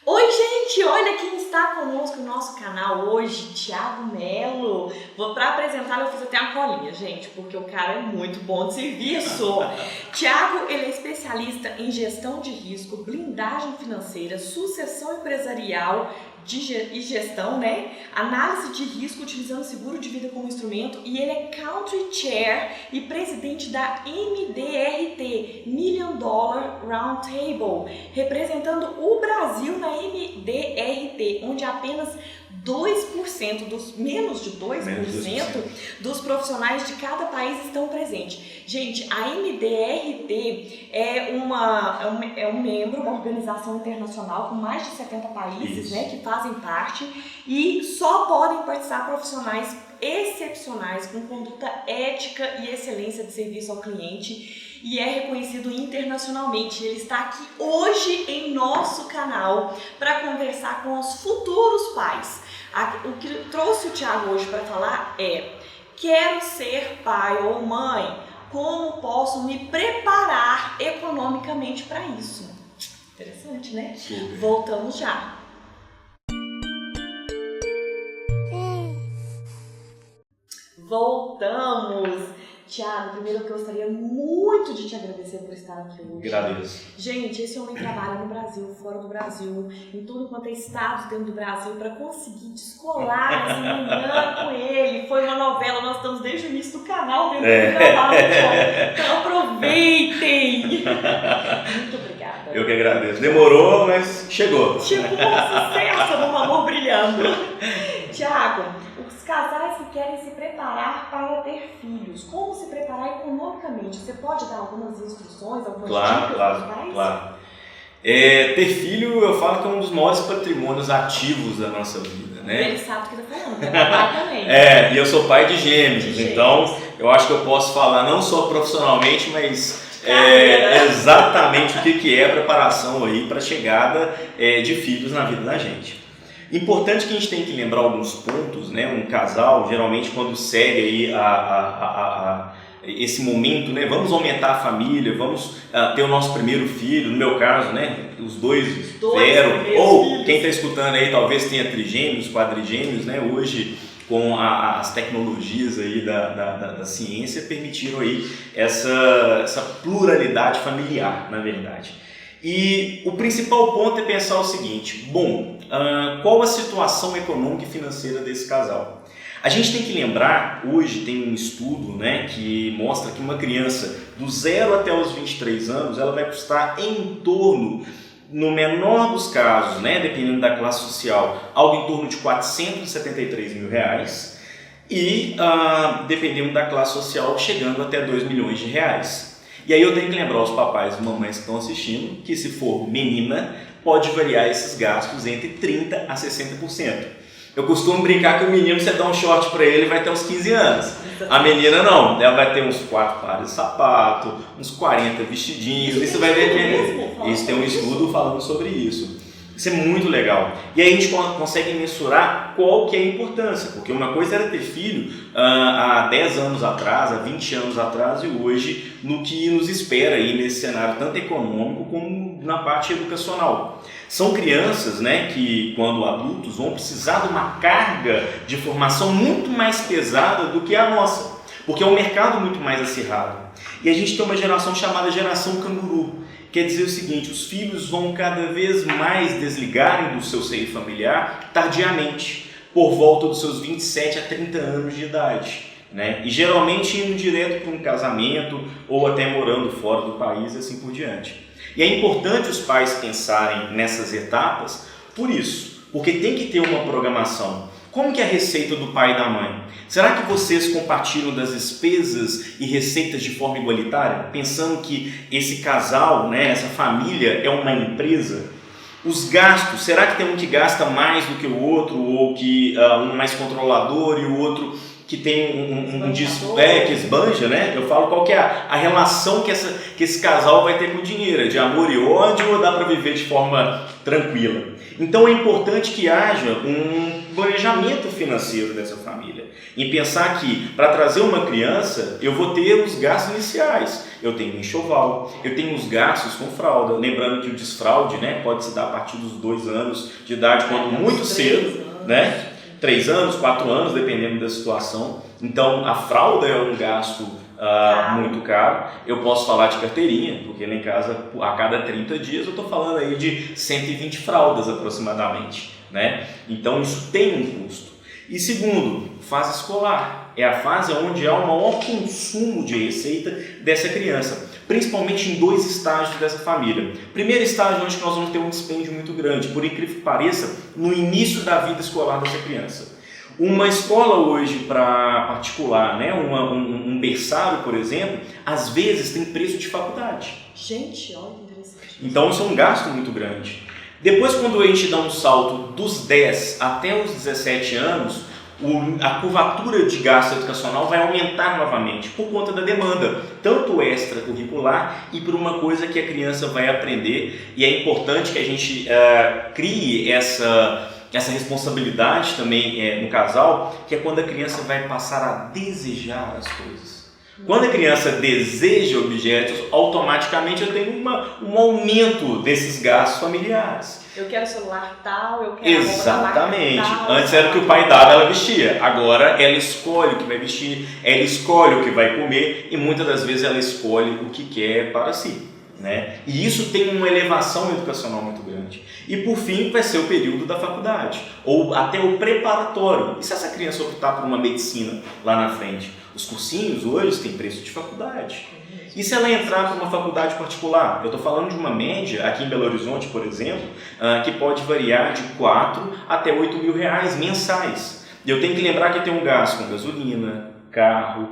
Oi, gente! Olha quem está conosco no nosso canal hoje, Thiago Melo. Para apresentar, eu fiz até uma colinha, gente, porque o cara é muito bom de serviço. Thiago, ele é especialista em gestão de risco, blindagem financeira, sucessão empresarial e gestão, né? Análise de risco utilizando seguro de vida como instrumento, e ele é Country Chair e presidente da MDRT, Million Dollar Roundtable, representando o Brasil na MDRT, onde apenas 2%, menos de 2% dos profissionais de cada país estão presentes. Gente, a MDRT é um membro, uma organização internacional com mais de 70 países, né, que fazem parte, e só podem participar profissionais excepcionais, com conduta ética e excelência de serviço ao cliente, e é reconhecido internacionalmente. Ele está aqui hoje em nosso canal para conversar com os futuros pais. O que trouxe o Thiago hoje para falar é: quero ser pai ou mãe, como posso me preparar economicamente para isso? Interessante, né? Super. Voltamos já. Voltamos! Thiago, primeiro eu gostaria muito de te agradecer por estar aqui hoje. Agradeço. Gente, esse homem trabalha no Brasil, fora do Brasil, em tudo quanto é estado dentro do Brasil, para conseguir descolar essa manhã com ele. Foi uma novela, nós estamos desde o início do canal dentro do trabalho, Thiago. Então aproveitem! Muito obrigada. Eu que agradeço. Demorou, mas chegou. Chegou um sucesso, um amor brilhando. Thiago, os casais que querem se preparar para ter filhos, como se preparar economicamente? Você pode dar algumas instruções, algumas dicas para os pais? Claro. Ter filho, eu falo que é um dos maiores patrimônios ativos da nossa vida, né? E ele sabe o que está falando, né? Papai também. E eu sou pai de gêmeos, então eu acho que eu posso falar não só profissionalmente, mas exatamente o que é a preparação aí para a chegada de filhos na vida da gente. Importante que a gente tem que lembrar alguns pontos, né? Um casal, geralmente, quando segue aí esse momento, né? Vamos aumentar a família, vamos ter o nosso primeiro filho, no meu caso, né? Os dois vieram, ou filhos. Quem está escutando aí talvez tenha trigêmeos, quadrigêmeos, né? Hoje, com as tecnologias aí da ciência, permitiram aí essa pluralidade familiar, na verdade. E o principal ponto é pensar o seguinte: qual a situação econômica e financeira desse casal? A gente tem que lembrar, hoje tem um estudo, né, que mostra que uma criança do 0 até os 23 anos, ela vai custar em torno, no menor dos casos, né, dependendo da classe social, algo em torno de R$473 mil, e dependendo da classe social, chegando até R$2 milhões. E aí eu tenho que lembrar os papais e mamães que estão assistindo que, se for menina, pode variar esses gastos entre 30% a 60%. Eu costumo brincar que o menino, você dá um short para ele, vai ter uns 15 anos. A menina não, ela vai ter uns 4 pares de sapato, uns 40 vestidinhos. Isso vai ver que isso tem um estudo falando sobre isso. Isso é muito legal. E aí a gente consegue mensurar qual que é a importância, porque uma coisa era ter filho há 10 anos atrás, há 20 anos atrás, e hoje no que nos espera aí nesse cenário tanto econômico como na parte educacional. São crianças, né, que quando adultos vão precisar de uma carga de formação muito mais pesada do que a nossa, porque é um mercado muito mais acirrado. E a gente tem uma geração chamada geração canguru. Quer dizer o seguinte: os filhos vão cada vez mais desligarem do seu seio familiar tardiamente, por volta dos seus 27 a 30 anos de idade, né? E geralmente indo direto para um casamento ou até morando fora do país e assim por diante. E é importante os pais pensarem nessas etapas por isso, porque tem que ter uma programação. Como que é a receita do pai e da mãe? Será que vocês compartilham das despesas e receitas de forma igualitária? Pensando que esse casal, né, essa família é uma empresa? Os gastos, será que tem um que gasta mais do que o outro? Ou que um mais controlador e o outro que tem que esbanja, né? Eu falo qual que é a relação que esse casal vai ter com o dinheiro, de amor e ódio, ou dá para viver de forma tranquila? Então é importante que haja um planejamento financeiro dessa família. Em pensar que para trazer uma criança eu vou ter os gastos iniciais. Eu tenho enxoval, eu tenho os gastos com fralda. Lembrando que o desfraude, né, pode se dar a partir dos 2 anos de idade, quando muito cedo, né? 3 anos, 4 anos, dependendo da situação. Então a fralda é um gasto muito caro. Eu posso falar de carteirinha, porque lá em casa, a cada 30 dias, eu estou falando aí de 120 fraldas aproximadamente, né? Então isso tem um custo. E segundo, fase escolar. É a fase onde há o maior consumo de receita dessa criança, principalmente em 2 estágios dessa família. Primeiro estágio, onde nós vamos ter um dispêndio muito grande, por incrível que pareça, no início da vida escolar dessa criança. Uma escola hoje para particular, né? um berçário, por exemplo, às vezes tem preço de faculdade. Gente, olha que interessante. Então isso é um gasto muito grande. Depois, quando a gente dá um salto dos 10 até os 17 anos, a curvatura de gasto educacional vai aumentar novamente por conta da demanda, tanto extracurricular e por uma coisa que a criança vai aprender. E é importante que a gente crie essa responsabilidade também no casal, que é quando a criança vai passar a desejar as coisas. Quando a criança deseja objetos, automaticamente eu tenho um aumento desses gastos familiares. Eu quero celular tal, eu quero Exatamente. Tal, antes era o que o pai dava, ela vestia. Agora ela escolhe o que vai vestir, ela escolhe o que vai comer e muitas das vezes ela escolhe o que quer para si, né? E isso tem uma elevação educacional muito grande. E por fim vai ser o período da faculdade, ou até o preparatório. E se essa criança optar por uma medicina lá na frente? Os cursinhos hoje têm preço de faculdade. E se ela entrar para uma faculdade particular? Eu estou falando de uma média, aqui em Belo Horizonte, por exemplo, que pode variar de 4 até 8 mil reais mensais. E eu tenho que lembrar que tem um gasto com gasolina, carro,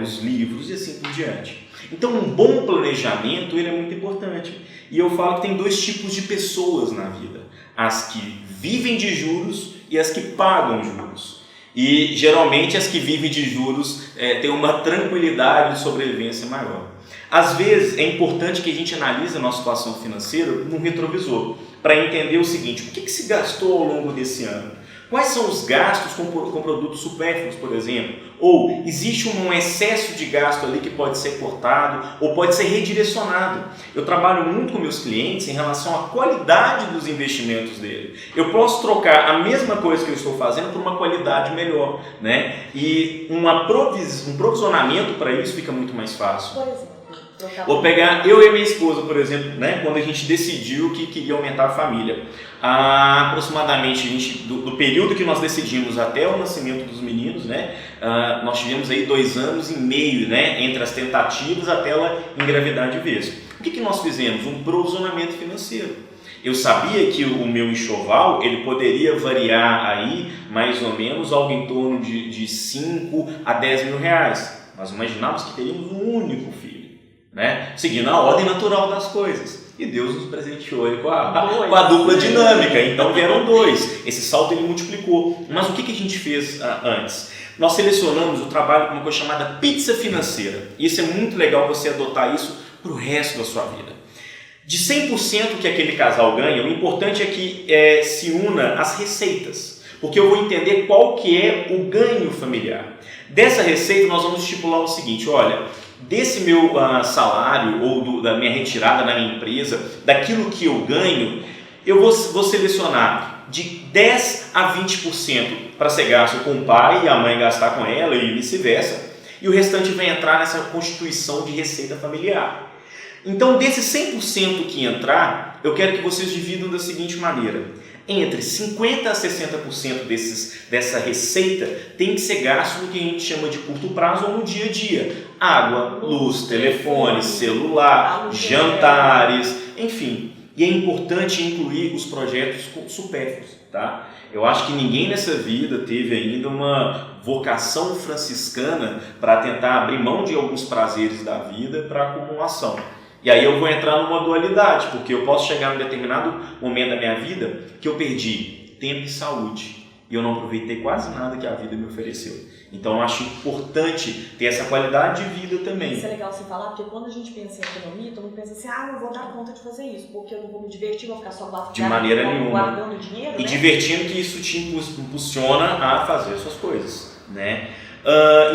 os livros e assim por diante. Então um bom planejamento ele é muito importante. E eu falo que tem 2 tipos de pessoas na vida. As que vivem de juros e as que pagam juros. E geralmente as que vivem de juros têm uma tranquilidade de sobrevivência maior. Às vezes é importante que a gente analise a nossa situação financeira num retrovisor, para entender o seguinte: o que se gastou ao longo desse ano? Quais são os gastos com produtos supérfluos, por exemplo? Ou existe um excesso de gasto ali que pode ser cortado ou pode ser redirecionado? Eu trabalho muito com meus clientes em relação à qualidade dos investimentos dele. Eu posso trocar a mesma coisa que eu estou fazendo por uma qualidade melhor, né? E um provisionamento para isso fica muito mais fácil. Por exemplo, vou pegar eu e minha esposa, por exemplo, né? Quando a gente decidiu que queria aumentar a família. Aproximadamente do período que nós decidimos até o nascimento dos meninos, né? Nós tivemos aí 2 anos e meio, né? Entre as tentativas até ela engravidar de vez. O que nós fizemos? Um provisionamento financeiro. Eu sabia que o meu enxoval ele poderia variar aí mais ou menos algo em torno de 5 a 10 mil reais. Nós imaginávamos que teríamos um único filho, né? Seguindo a ordem natural das coisas. E Deus nos presenteou com a dupla dinâmica, então vieram 2. Esse salto ele multiplicou. Mas o que a gente fez antes? Nós selecionamos o trabalho com uma coisa chamada pizza financeira. E isso é muito legal você adotar isso para o resto da sua vida. De 100% que aquele casal ganha, o importante é que se una as receitas. Porque eu vou entender qual que é o ganho familiar. Dessa receita nós vamos estipular o seguinte: olha, desse meu salário ou da minha retirada na minha empresa, daquilo que eu ganho, eu vou selecionar de 10 a 20% para ser gasto com o pai e a mãe gastar com ela e vice-versa, e o restante vai entrar nessa constituição de receita familiar. Então, desse 100% que entrar, eu quero que vocês dividam da seguinte maneira: entre 50% a 60% dessa receita tem que ser gasto no que a gente chama de curto prazo ou no dia a dia. Água, luz, telefone, celular, jantares, enfim. E é importante incluir os projetos supérfluos, tá? Eu acho que ninguém nessa vida teve ainda uma vocação franciscana para tentar abrir mão de alguns prazeres da vida para acumulação. E aí eu vou entrar numa dualidade, porque eu posso chegar em um determinado momento da minha vida que eu perdi tempo e saúde. e eu não aproveitei quase nada que a vida me ofereceu. Então eu acho importante ter essa qualidade de vida também. Isso é legal você falar, porque quando a gente pensa em economia, todo mundo pensa assim, não vou dar conta de fazer isso, porque eu não vou me divertir, vou ficar só de maneira nenhuma. Guardando dinheiro, e né? Divertindo que isso te impulsiona a fazer as suas coisas, né?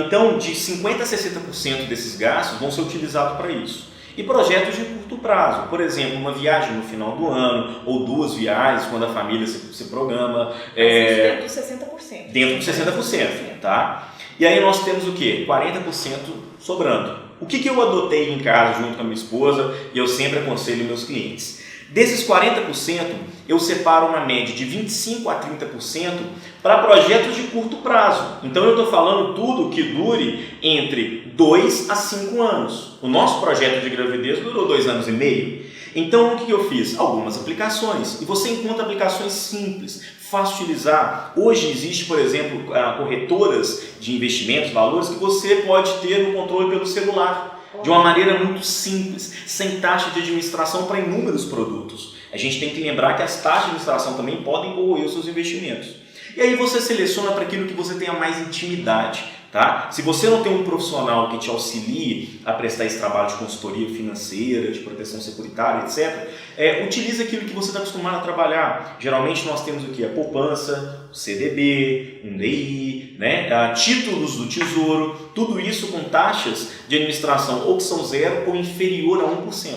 Então, de 50% a 60% desses gastos vão ser utilizados para isso. E projetos de curto prazo, por exemplo, uma viagem no final do ano, ou 2 viagens, quando a família se programa. Dentro dos 60%. Dentro dos 60%, tá? E aí nós temos o quê? 40% sobrando. O que eu adotei em casa junto com a minha esposa, e eu sempre aconselho meus clientes? Desses 40%, eu separo uma média de 25% a 30% para projetos de curto prazo. Então eu estou falando tudo que dure entre 2 a 5 anos. O nosso projeto de gravidez durou 2 anos e meio. Então o que eu fiz? Algumas aplicações. E você encontra aplicações simples, fácil de utilizar. Hoje existe, por exemplo, corretoras de investimentos, valores, que você pode ter no controle pelo celular. De uma maneira muito simples, sem taxa de administração para inúmeros produtos. A gente tem que lembrar que as taxas de administração também podem corroer os seus investimentos. E aí você seleciona para aquilo que você tenha mais intimidade. Tá? Se você não tem um profissional que te auxilie a prestar esse trabalho de consultoria financeira, de proteção securitária, etc., utilize aquilo que você está acostumado a trabalhar. Geralmente nós temos o que? A poupança, o CDB, um DI, né? Títulos do Tesouro, tudo isso com taxas de administração ou que são 0 ou inferior a 1%.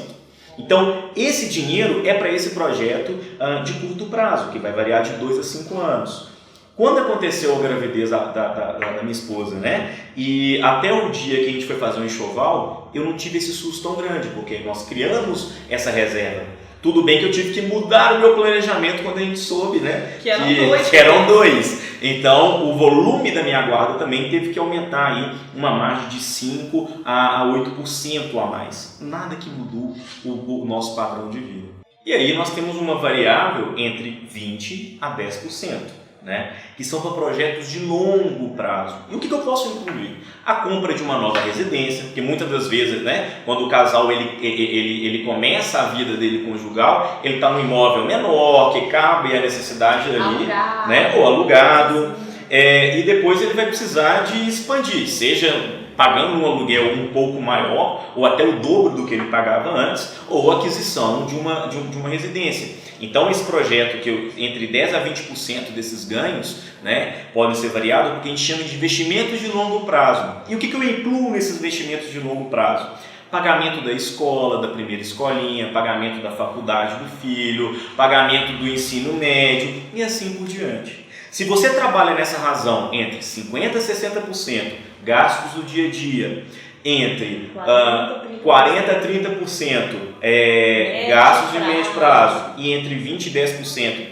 Então, esse dinheiro é para esse projeto de curto prazo, que vai variar de 2 a 5 anos. Quando aconteceu a gravidez da minha esposa, né? E até o dia que a gente foi fazer um enxoval, eu não tive esse susto tão grande, porque nós criamos essa reserva. Tudo bem que eu tive que mudar o meu planejamento quando a gente soube, né? Que eram dois. Então, o volume da minha guarda também teve que aumentar aí uma margem de 5% a 8% a mais. Nada que mudou o nosso padrão de vida. E aí nós temos uma variável entre 20% a 10%. Né? Que são para projetos de longo prazo. E o que eu posso incluir? A compra de uma nova residência, porque muitas das vezes, né, quando o casal ele começa a vida dele conjugal, ele está num imóvel menor, que cabe a necessidade ali, alugado, né, ou alugado, e depois ele vai precisar de expandir, seja pagando um aluguel um pouco maior, ou até o dobro do que ele pagava antes, ou aquisição de uma residência. Então esse projeto, entre 10% a 20% desses ganhos, né, podem ser variados, porque a gente chama de investimentos de longo prazo. E o que eu incluo nesses investimentos de longo prazo? Pagamento da escola, da primeira escolinha, pagamento da faculdade do filho, pagamento do ensino médio e assim por diante. Se você trabalha nessa razão entre 50% a 60% gastos do dia a dia, entre 40% a 30% gastos de médio prazo e entre 20% e 10%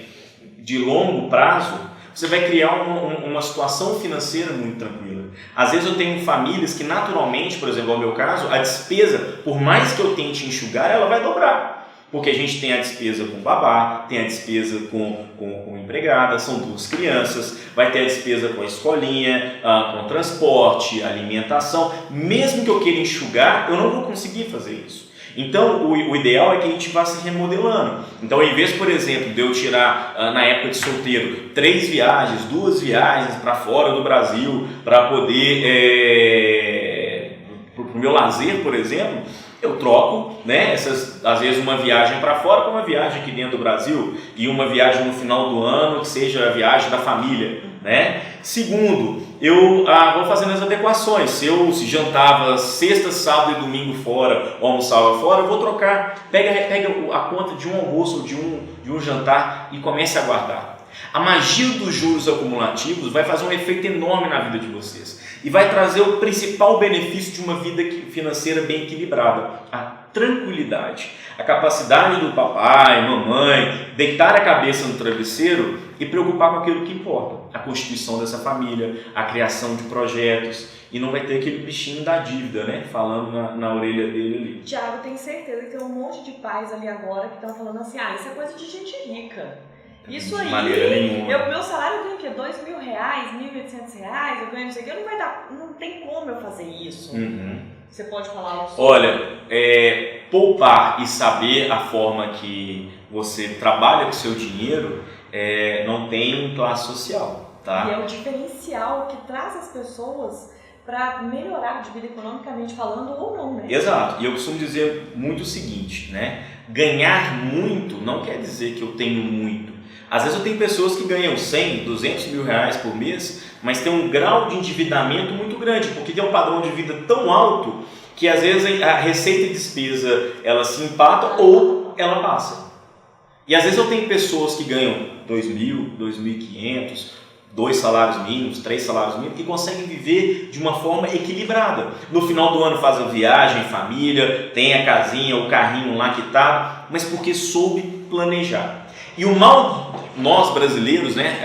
de longo prazo, você vai criar uma situação financeira muito tranquila. Às vezes eu tenho famílias que naturalmente, por exemplo, no meu caso, a despesa, por mais que eu tente enxugar, ela vai dobrar. Porque a gente tem a despesa com babá, tem a despesa com empregada, são 2 crianças, vai ter a despesa com a escolinha, com transporte, alimentação. Mesmo que eu queira enxugar, eu não vou conseguir fazer isso. Então, o ideal é que a gente vá se remodelando. Então, ao invés, por exemplo, de eu tirar, na época de solteiro, 3 viagens, 2 viagens para fora do Brasil, para poder, para o meu lazer, por exemplo, eu troco, né, às vezes uma viagem para fora com uma viagem aqui dentro do Brasil e uma viagem no final do ano que seja a viagem da família, né? Segundo, eu vou fazendo as adequações. Se eu jantava sexta, sábado e domingo fora ou almoçava fora, eu vou trocar. Pega a conta de um almoço ou de um jantar e comece a guardar. A magia dos juros acumulativos vai fazer um efeito enorme na vida de vocês e vai trazer o principal benefício de uma vida financeira bem equilibrada, a tranquilidade, a capacidade do papai, mamãe, deitar a cabeça no travesseiro e preocupar com aquilo que importa, a constituição dessa família, a criação de projetos, e não vai ter aquele bichinho da dívida, né, falando na orelha dele ali. Tiago, tenho certeza que tem um monte de pais ali agora que estão falando assim, isso é coisa de gente rica. Isso aí, meu salário eu ganho o quê? R$2.000, R$1.800, eu ganho não sei o quê, não tem como eu fazer isso. Você pode falar algo sobre? Olha, poupar e saber a forma que você trabalha com o seu dinheiro não tem classe social. tá? E é o diferencial que traz as pessoas para melhorar de vida economicamente falando ou não, né? Exato. E eu costumo dizer muito o seguinte, né? Ganhar muito não quer dizer que eu tenho muito. Às vezes eu tenho pessoas que ganham 100, 200 mil reais por mês, mas tem um grau de endividamento muito grande, porque tem um padrão de vida tão alto que às vezes a receita e despesa ela se empata ou ela passa. E às vezes eu tenho pessoas que ganham 2.000, 2.500, 2 salários mínimos, 3 salários mínimos, que conseguem viver de uma forma equilibrada. No final do ano fazem viagem, família, tem a casinha, o carrinho lá quitado, mas porque soube planejar. E o mal, nós brasileiros, né,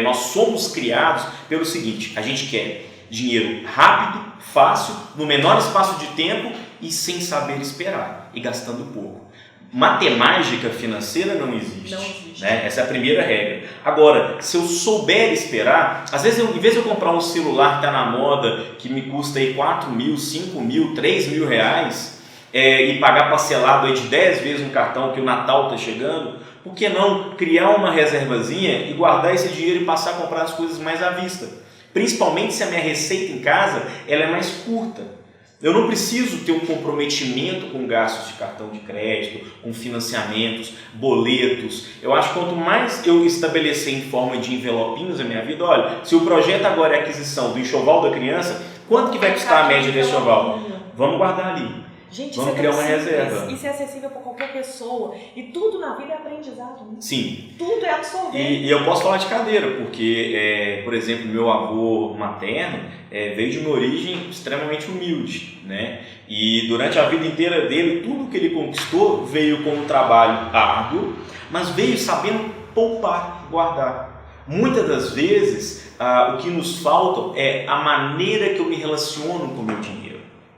nós somos criados pelo seguinte: a gente quer dinheiro rápido, fácil, no menor espaço de tempo e sem saber esperar e gastando pouco. Matemática financeira não existe. Não existe. Né? Essa é a primeira regra. Agora, se eu souber esperar, às vezes, em vez de eu comprar um celular que está na moda, que me custa aí 4 mil, 5 mil, 3 mil reais, e pagar parcelado aí de 10 vezes um cartão que o Natal está chegando, por que não criar uma reservazinha e guardar esse dinheiro e passar a comprar as coisas mais à vista? Principalmente se a minha receita em casa ela é mais curta. Eu não preciso ter um comprometimento com gastos de cartão de crédito, com financiamentos, boletos. Eu acho que quanto mais eu estabelecer em forma de envelopinhos a minha vida, olha, se o projeto agora é aquisição do enxoval da criança, quanto que vai custar a média desse enxoval? Vamos guardar ali. Gente, vamos criar uma reserva. Isso é acessível para qualquer pessoa. E tudo na vida é aprendizado. Né? Sim. Tudo é absorver. E eu posso falar de cadeira, porque, por exemplo, meu avô materno veio de uma origem extremamente humilde, né? E durante a vida inteira dele, tudo que ele conquistou veio com um trabalho árduo, mas veio sabendo poupar, guardar. Muitas das vezes, o que nos falta é a maneira que eu me relaciono com o meu dinheiro.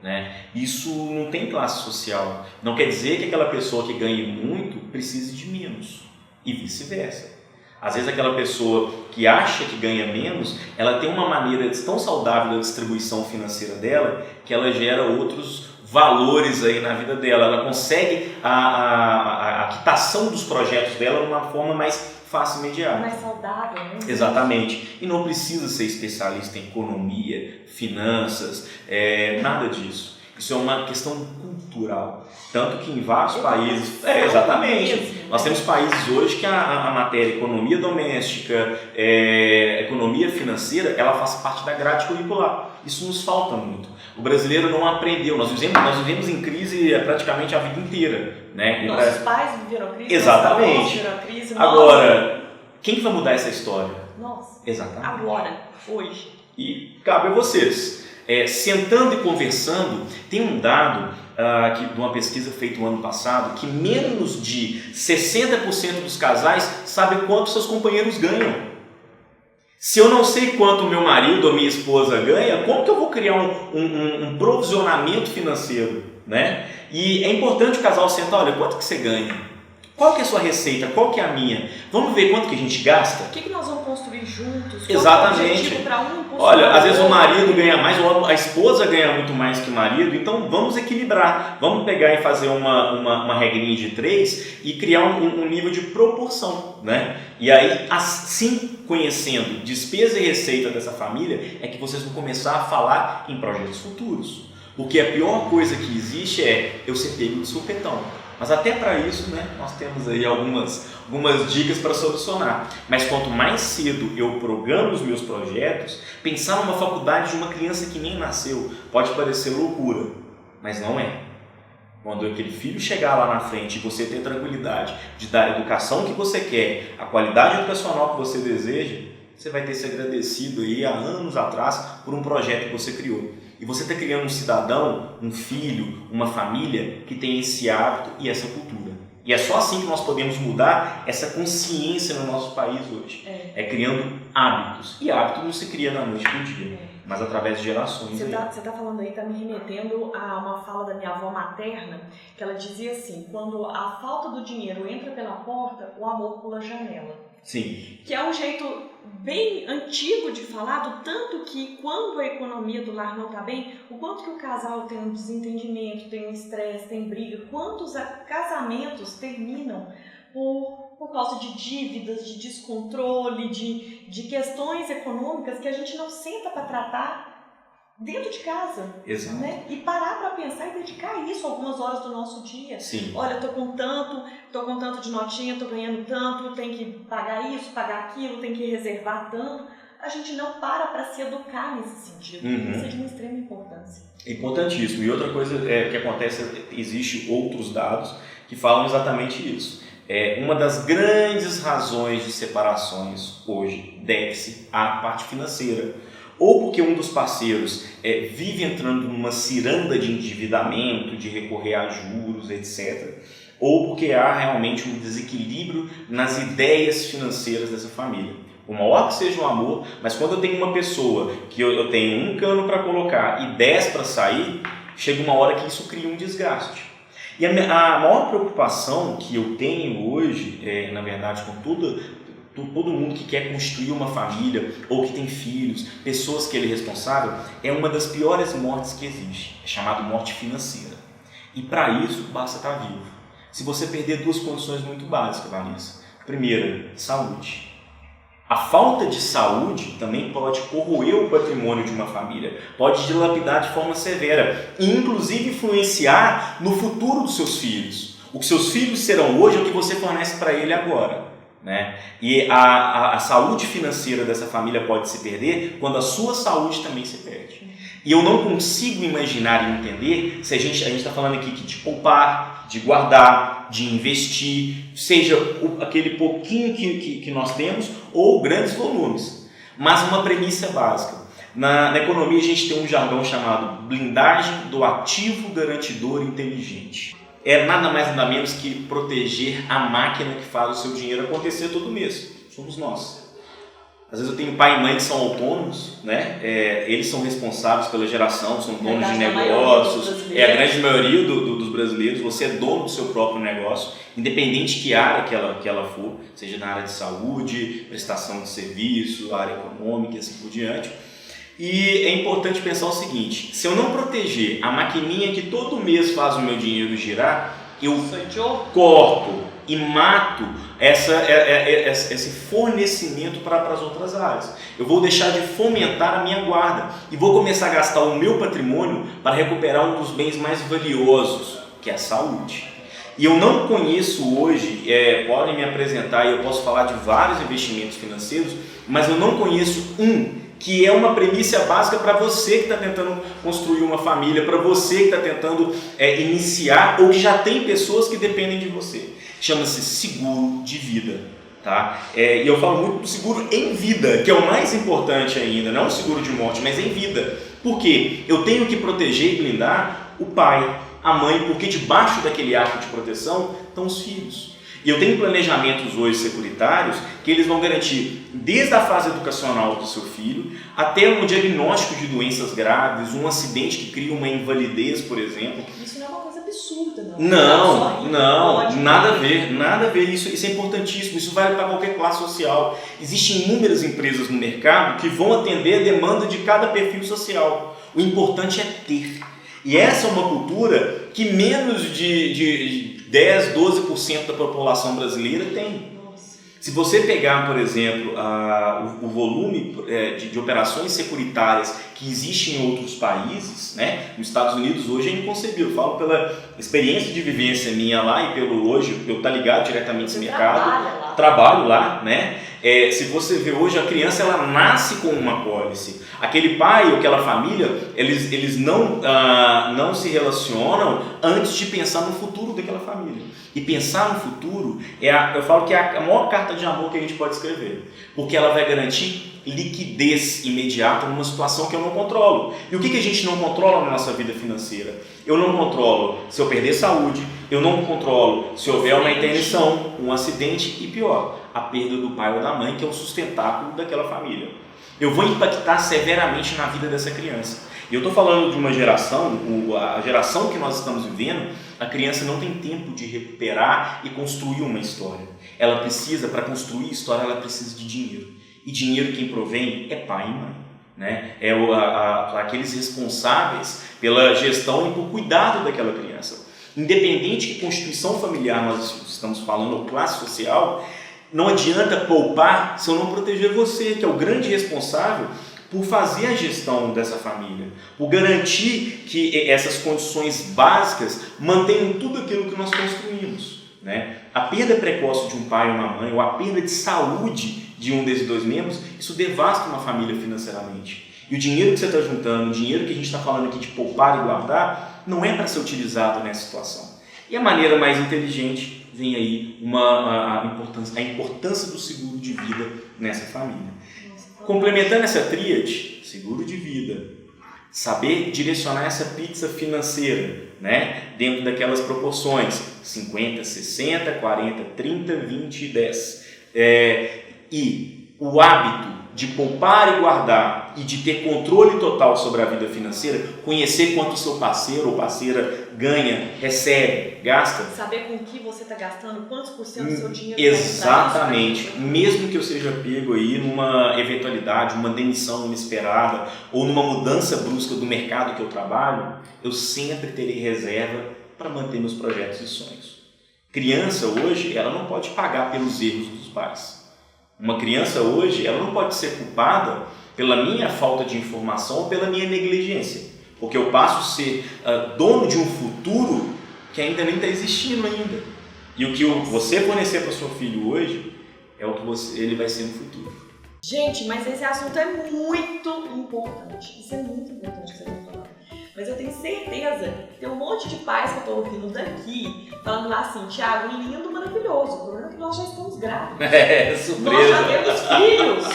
Né? Isso não tem classe social. Não quer dizer que aquela pessoa que ganhe muito precise de menos e vice-versa. Às vezes aquela pessoa que acha que ganha menos, ela tem uma maneira tão saudável da distribuição financeira dela que ela gera outros valores aí na vida dela. Ela consegue a quitação dos projetos dela de uma forma mais fácil e imediata. Mais saudável, né? Exatamente. E não precisa ser especialista em economia, finanças, nada disso. Isso é uma questão cultural. Tanto que em vários países... exatamente. Nós temos países hoje que a matéria economia doméstica, economia financeira, ela faz parte da grade curricular. Isso nos falta muito. O brasileiro não aprendeu. Nós vivemos em crise praticamente a vida inteira. Né? Nossos pais viveram crise. Exatamente. Nossos viveram crise. Agora, quem que vai mudar essa história? Nós. Exatamente. Agora, hoje. E cabe a vocês. Sentando e conversando, tem um dado de uma pesquisa feita no ano passado que menos de 60% dos casais sabem quanto seus companheiros ganham. Se eu não sei quanto meu marido ou minha esposa ganha, como que eu vou criar um provisionamento financeiro? Né? E é importante o casal sentar, olha, quanto que você ganha? Qual que é a sua receita? Qual que é a minha? Vamos ver quanto que a gente gasta? O que nós vamos construir juntos? Exatamente. Olha, às vezes o marido ganha mais, ou a esposa ganha muito mais que o marido, então vamos equilibrar. Vamos pegar e fazer uma regrinha de 3 e criar um nível de proporção, né? E aí, assim, conhecendo despesa e receita dessa família, é que vocês vão começar a falar em projetos futuros. Porque a pior coisa que existe é eu ser pego de supetão. Mas até para isso, né, nós temos aí algumas dicas para solucionar. Mas quanto mais cedo eu programo os meus projetos, pensar numa faculdade de uma criança que nem nasceu pode parecer loucura, mas não é. Quando aquele filho chegar lá na frente e você ter tranquilidade de dar a educação que você quer, a qualidade educacional que você deseja, você vai ter se agradecido aí há anos atrás por um projeto que você criou. E você está criando um cidadão, um filho, uma família que tem esse hábito e essa cultura. E é só assim que nós podemos mudar essa consciência no nosso país hoje. É criando hábitos. E hábito não se cria da noite para o dia, mas através de gerações. Você está falando aí, está me remetendo a uma fala da minha avó materna, que ela dizia assim, quando a falta do dinheiro entra pela porta, o amor pula a janela. Sim. Que é um jeito bem antigo de falar, do tanto que quando a economia do lar não está bem, o quanto que o casal tem um desentendimento, tem um estresse, tem briga, quantos casamentos terminam por por causa de dívidas, de descontrole, de questões econômicas que a gente não senta para tratar dentro de casa. Exato. Né? E parar para pensar e dedicar isso algumas horas do nosso dia. Sim. Olha, tô com tanto de notinha, tô ganhando tanto, tem que pagar isso, pagar aquilo, tem que reservar tanto. A gente não para se educar nesse sentido. Isso é de uma extrema importância. É importantíssimo. E outra coisa que acontece, existe outros dados que falam exatamente isso. Uma das grandes razões de separações hoje deve-se à parte financeira. Ou porque um dos parceiros vive entrando numa ciranda de endividamento, de recorrer a juros, etc. Ou porque há realmente um desequilíbrio nas ideias financeiras dessa família. Por maior que seja o amor, mas quando eu tenho uma pessoa que eu tenho um cano para colocar e 10 para sair, chega uma hora que isso cria um desgaste. E a maior preocupação que eu tenho hoje, na verdade, com todo mundo que quer construir uma família ou que tem filhos, pessoas que ele é responsável, é uma das piores mortes que existe, é chamada morte financeira. E para isso, basta estar vivo. Se você perder duas condições muito básicas, Vanessa. Primeira, saúde. A falta de saúde também pode corroer o patrimônio de uma família, pode dilapidar de forma severa e inclusive influenciar no futuro dos seus filhos. O que seus filhos serão hoje é o que você fornece para ele agora. Né? E a saúde financeira dessa família pode se perder quando a sua saúde também se perde. E eu não consigo imaginar e entender se a gente está falando aqui de poupar, de guardar, de investir, seja aquele pouquinho que nós temos ou grandes volumes. Mas uma premissa básica. Na economia a gente tem um jargão chamado blindagem do ativo garantidor inteligente. É nada mais nada menos que proteger a máquina que faz o seu dinheiro acontecer todo mês. Somos nós. Às vezes eu tenho pai e mãe que são autônomos, né? Eles são responsáveis pela geração, são donos de negócios. A grande maioria dos brasileiros, você é dono do seu próprio negócio, independente de que área que ela for, seja na área de saúde, prestação de serviço, área econômica e assim por diante. E é importante pensar o seguinte, se eu não proteger a maquininha que todo mês faz o meu dinheiro girar, eu corto e mato esse fornecimento para as outras áreas. Eu vou deixar de fomentar a minha guarda e vou começar a gastar o meu patrimônio para recuperar um dos bens mais valiosos, que é a saúde. E eu não conheço hoje, podem me apresentar e eu posso falar de vários investimentos financeiros, mas eu não conheço que é uma premissa básica para você que está tentando construir uma família, para você que está tentando iniciar ou que já tem pessoas que dependem de você. Chama-se seguro de vida. Tá? E eu falo muito do seguro em vida, que é o mais importante ainda, não o seguro de morte, mas em vida. Por quê? Eu tenho que proteger e blindar o pai, a mãe, porque debaixo daquele arco de proteção estão os filhos. E eu tenho planejamentos hoje securitários que eles vão garantir desde a fase educacional do seu filho até um diagnóstico de doenças graves, um acidente que cria uma invalidez, por exemplo. Isso não é uma coisa absurda, não. Não, nada a ver. Isso é importantíssimo, isso vale para qualquer classe social. Existem inúmeras empresas no mercado que vão atender a demanda de cada perfil social. O importante é ter. E essa é uma cultura que menos de 10, 12% da população brasileira tem. Se você pegar, por exemplo, o volume de operações securitárias que existem em outros países, né? Nos Estados Unidos hoje é inconcebível. Eu falo pela experiência de vivência minha lá e pelo hoje, eu estou ligado diretamente nesse mercado, trabalho lá, né? Se você vê hoje, a criança ela nasce com uma pólice. Aquele pai ou aquela família, eles não se relacionam antes de pensar no futuro daquela família. E pensar no futuro, eu falo que é a maior carta de amor que a gente pode escrever. Porque ela vai garantir liquidez imediata numa situação que eu não controlo. E o que a gente não controla na nossa vida financeira? Eu não controlo se eu perder saúde, eu não controlo se houver uma interdição, um acidente e pior, a perda do pai ou da mãe, que é o sustentáculo daquela família. Eu vou impactar severamente na vida dessa criança. E eu estou falando de uma geração, a geração que nós estamos vivendo, a criança não tem tempo de recuperar e construir uma história. Ela precisa, para construir história, ela precisa de dinheiro. E dinheiro quem provém é pai e mãe. Né? Aqueles responsáveis pela gestão e por cuidado daquela criança. Independente que constituição familiar nós estamos falando, ou classe social, não adianta poupar se eu não proteger você, que é o grande responsável por fazer a gestão dessa família, por garantir que essas condições básicas mantenham tudo aquilo que nós construímos, né? A perda precoce de um pai ou uma mãe, ou a perda de saúde de um desses dois membros, isso devasta uma família financeiramente. E o dinheiro que você está juntando, o dinheiro que a gente está falando aqui de poupar e guardar, não é para ser utilizado nessa situação. E a maneira mais inteligente vem aí a importância do seguro de vida nessa família. Complementando essa tríade, seguro de vida, saber direcionar essa pizza financeira, né, dentro daquelas proporções, 50, 60, 40, 30, 20 e 10. E o hábito de poupar e guardar e de ter controle total sobre a vida financeira, conhecer quanto o seu parceiro ou parceira ganha, recebe, gasta. Saber com que você está gastando, quantos por cento do seu dinheiro Exatamente. vai Mesmo que eu seja pego aí numa eventualidade, uma demissão inesperada ou numa mudança brusca do mercado que eu trabalho, eu sempre terei reserva para manter meus projetos e sonhos. Criança hoje, ela não pode pagar pelos erros dos pais. Uma criança hoje, ela não pode ser culpada pela minha falta de informação ou pela minha negligência, porque eu passo a ser dono de um futuro que ainda nem está existindo ainda. E o que você fornecer para o seu filho hoje é o que ele vai ser no futuro. Gente, mas esse assunto é muito importante. Isso é muito importante que você está falando. Mas eu tenho certeza que tem um monte de pais que eu estou ouvindo daqui falando lá assim: Thiago, lindo, maravilhoso. O problema é que nós já estamos grávidos. Surpresa. Nós já temos filhos.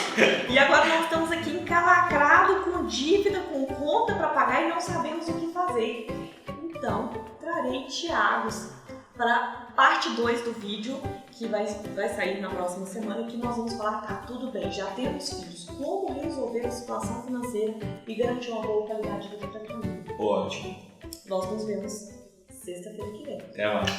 E agora nós estamos aqui encalacrados com dívida, com conta para pagar e não sabemos o que fazer. Então, trarei Thiagos para parte 2 do vídeo, que vai sair na próxima semana, que nós vamos falar, tá tudo bem, já temos filhos, como resolver a situação financeira e garantir uma boa qualidade de vida para a família. Ótimo. Nós nos vemos sexta-feira que vem. Até mais.